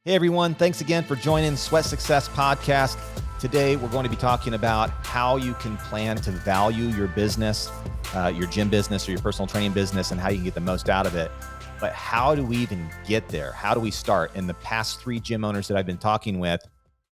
Hey everyone, thanks again for joining Sweat Success Podcast. Today we're going to be talking about how you can plan to value your business, your gym business or your personal training business, and how you can get the most out of it. But how do we even get there? How do we start? In the past 3 gym owners that I've been talking with,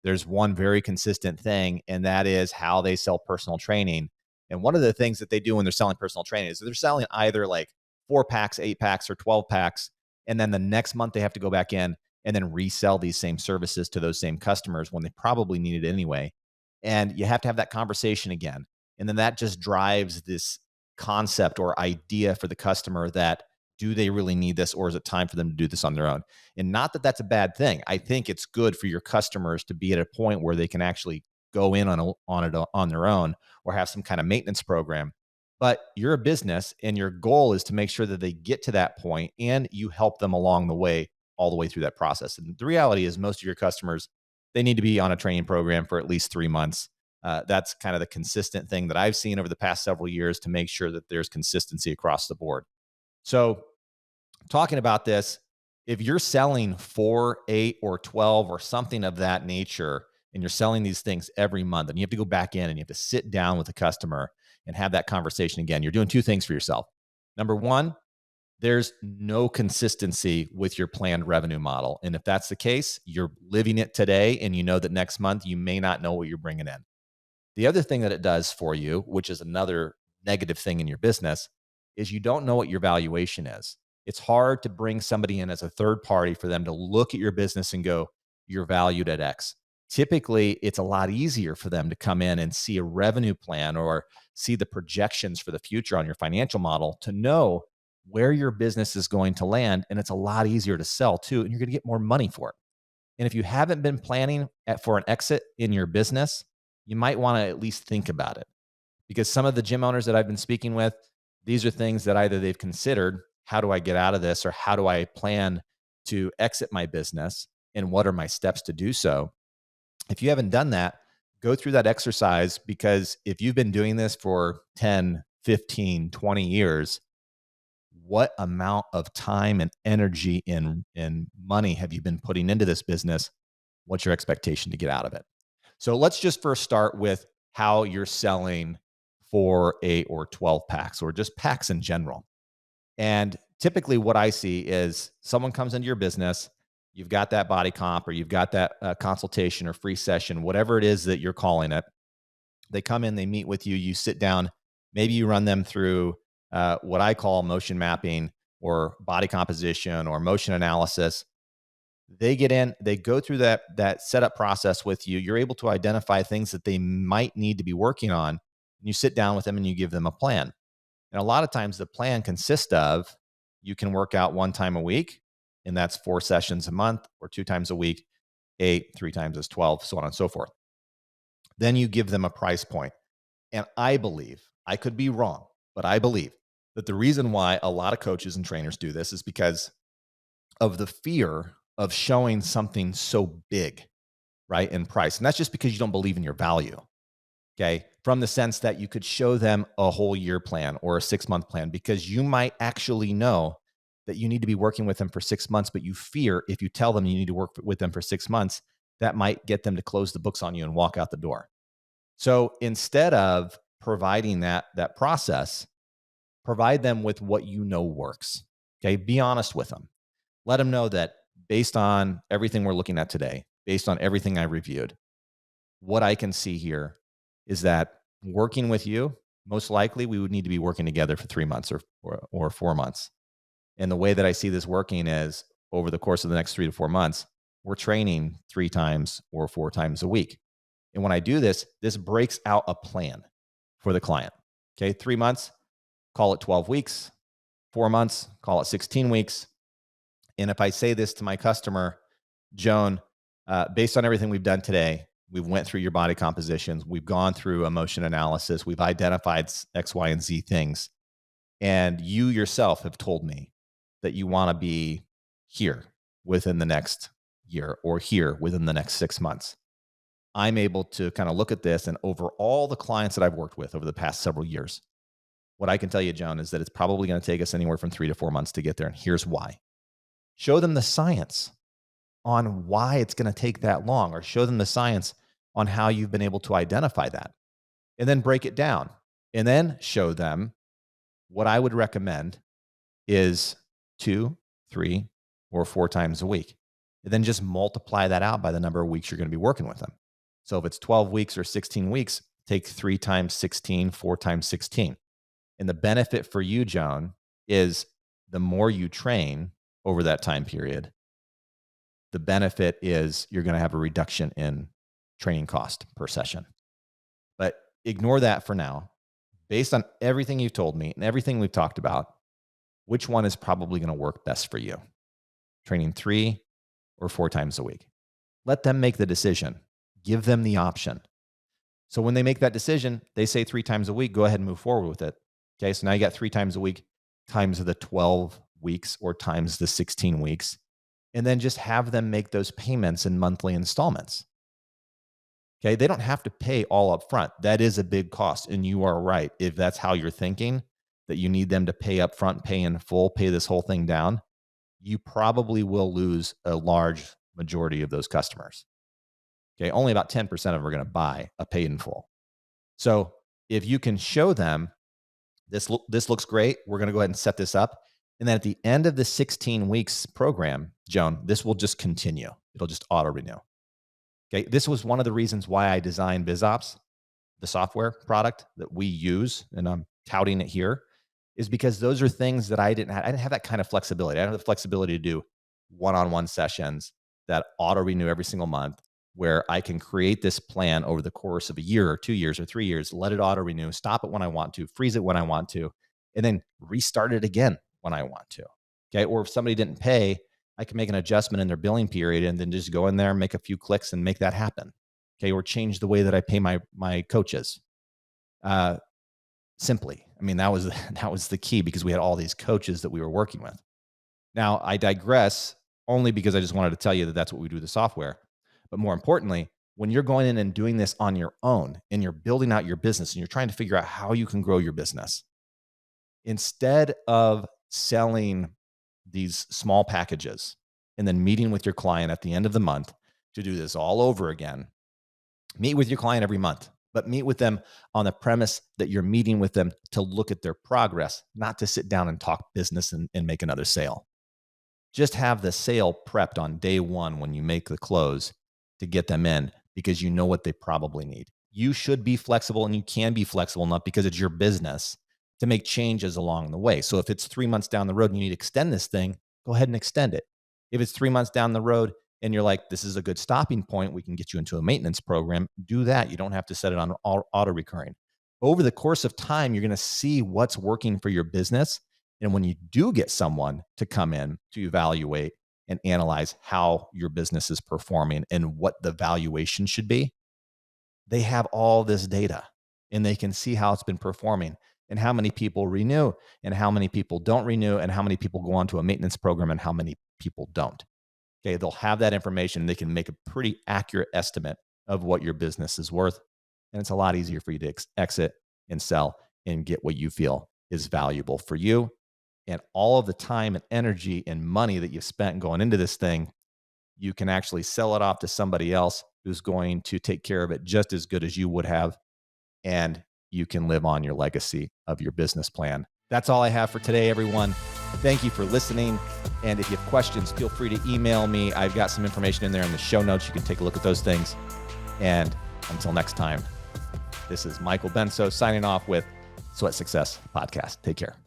there's one very consistent thing, and that is how they sell personal training. And one of the things that they do when they're selling personal training is they're selling either like 4 packs, 8 packs, or 12 packs. And then the next month they have to go back in and then resell these same services to those same customers when they probably need it anyway. And you have to have that conversation again. And then that just drives this concept or idea for the customer that do they really need this, or is it time for them to do this on their own? And not that that's a bad thing. I think it's good for your customers to be at a point where they can actually go in on it on their own or have some kind of maintenance program. But you're a business and your goal is to make sure that they get to that point and you help them along the way, all the way through that process. And the reality is most of your customers, they need to be on a training program for at least 3 months. That's kind of the consistent thing that I've seen over the past several years to make sure that there's consistency across the board. So talking about this, if you're selling 4, 8, or 12 or something of that nature, and you're selling these things every month, and you have to go back in and you have to sit down with the customer and have that conversation again, you're doing 2 things for yourself. Number one, there's no consistency with your planned revenue model. And if that's the case, you're living it today and you know that next month you may not know what you're bringing in. The other thing that it does for you, which is another negative thing in your business, is you don't know what your valuation is. It's hard to bring somebody in as a third party for them to look at your business and go, you're valued at X. Typically, it's a lot easier for them to come in and see a revenue plan or see the projections for the future on your financial model to know where your business is going to land. And it's a lot easier to sell too, and you're going to get more money for it. And if you haven't been planning for an exit in your business, you might want to at least think about it, because some of the gym owners that I've been speaking with, these are things that either they've considered, how do I get out of this? Or how do I plan to exit my business? And what are my steps to do so? If you haven't done that, go through that exercise, because if you've been doing this for 10, 15, 20 years, what amount of time and energy and money have you been putting into this business? What's your expectation to get out of it? So let's just first start with how you're selling 4, 8, or 12 packs, or just packs in general. And typically what I see is someone comes into your business, you've got that body comp, or you've got that consultation or free session, whatever it is that you're calling it. They come in, they meet with you, you sit down, maybe you run them through what I call motion mapping or body composition or motion analysis. They get in, they go through that setup process with you. You're able to identify things that they might need to be working on. And you sit down with them and you give them a plan. And a lot of times the plan consists of, you can work out 1 time a week, and that's 4 sessions a month, or 2 times a week, 8, 3 times is 12, so on and so forth. Then you give them a price point. And I believe, I could be wrong, but I believe that the reason why a lot of coaches and trainers do this is because of the fear of showing something so big, right, in price. And that's just because you don't believe in your value. Okay. From the sense that you could show them a whole year plan or a 6-month plan, because you might actually know that you need to be working with them for 6 months, but you fear if you tell them you need to work with them for 6 months, that might get them to close the books on you and walk out the door. So instead of providing that process, provide them with what you know works. Okay. Be honest with them. Let them know that based on everything we're looking at today, based on everything I reviewed, what I can see here is that working with you, most likely we would need to be working together for 3 months or 4 months. And the way that I see this working is over the course of the next 3 to 4 months, we're training 3 times or 4 times a week. And when I do this, this breaks out a plan for the client. Okay. 3 months, call it 12 weeks, 4 months, call it 16 weeks. And if I say this to my customer, Joan, based on everything we've done today, we've went through your body compositions, we've gone through emotion analysis, we've identified X, Y, and Z things. And you yourself have told me that you want to be here within the next year, or here within the next 6 months. I'm able to kind of look at this, and over all the clients that I've worked with over the past several years, what I can tell you, Joan, is that it's probably going to take us anywhere from 3 to 4 months to get there. And here's why. Show them the science. on why it's going to take that long, or show them the science on how you've been able to identify that, and then break it down, and then show them what I would recommend is 2, 3, or 4 times a week. And then just multiply that out by the number of weeks you're going to be working with them. So if it's 12 weeks or 16 weeks, take 3 times 16, 4 times 16. And the benefit for you, Joan, is the more you train over that time period, the benefit is you're going to have a reduction in training cost per session. But ignore that for now. Based on everything you've told me and everything we've talked about, which one is probably going to work best for you? Training 3 or 4 times a week? Let them make the decision. Give them the option. So when they make that decision, they say 3 times a week, go ahead and move forward with it. Okay, so now you got 3 times a week times the 12 weeks or times the 16 weeks. And then just have them make those payments in monthly installments. Okay, they don't have to pay all up front. That is a big cost. And you are right. If that's how you're thinking, that you need them to pay up front, pay in full, pay this whole thing down, you probably will lose a large majority of those customers. Okay, only about 10% of them are going to buy a paid in full. So if you can show them this looks great, we're going to go ahead and set this up. And then at the end of the 16 weeks program, Joan, this will just continue. It'll just auto renew. Okay, this was one of the reasons why I designed BizOps, the software product that we use, and I'm touting it here, is because those are things that I didn't have that kind of flexibility. I don't have the flexibility to do one-on-one sessions that auto renew every single month, where I can create this plan over the course of a year or 2 years or 3 years, let it auto renew, stop it when I want to, freeze it when I want to, and then restart it again when I want to. Okay, or if somebody didn't pay, I can make an adjustment in their billing period and then just go in there, make a few clicks and make that happen. Okay, or change the way that I pay my coaches. Simply, I mean, that was the key, because we had all these coaches that we were working with. Now, I digress only because I just wanted to tell you that that's what we do with the software. But more importantly, when you're going in and doing this on your own and you're building out your business and you're trying to figure out how you can grow your business, instead of selling these small packages and then meeting with your client at the end of the month to do this all over again, meet with your client every month, but meet with them on the premise that you're meeting with them to look at their progress, not to sit down and talk business and make another sale. Just have the sale prepped on day one when you make the close to get them in, because you know what they probably need. You should be flexible, and you can be flexible enough, because it's your business, to make changes along the way. So if it's 3 months down the road and you need to extend this thing, go ahead and extend it. If it's 3 months down the road and you're like, this is a good stopping point, we can get you into a maintenance program, do that. You don't have to set it on auto recurring. Over the course of time, you're going to see what's working for your business. And when you do get someone to come in to evaluate and analyze how your business is performing and what the valuation should be, they have all this data and they can see how it's been performing and how many people renew and how many people don't renew and how many people go on to a maintenance program and how many people don't. Okay, they'll have that information. They can make a pretty accurate estimate of what your business is worth. And it's a lot easier for you to exit and sell and get what you feel is valuable for you. And all of the time and energy and money that you've spent going into this thing, you can actually sell it off to somebody else who's going to take care of it just as good as you would have. And you can live on your legacy of your business plan. That's all I have for today, everyone. Thank you for listening. And if you have questions, feel free to email me. I've got some information in there in the show notes. You can take a look at those things. And until next time, this is Michael Benso signing off with Sweat Success Podcast. Take care.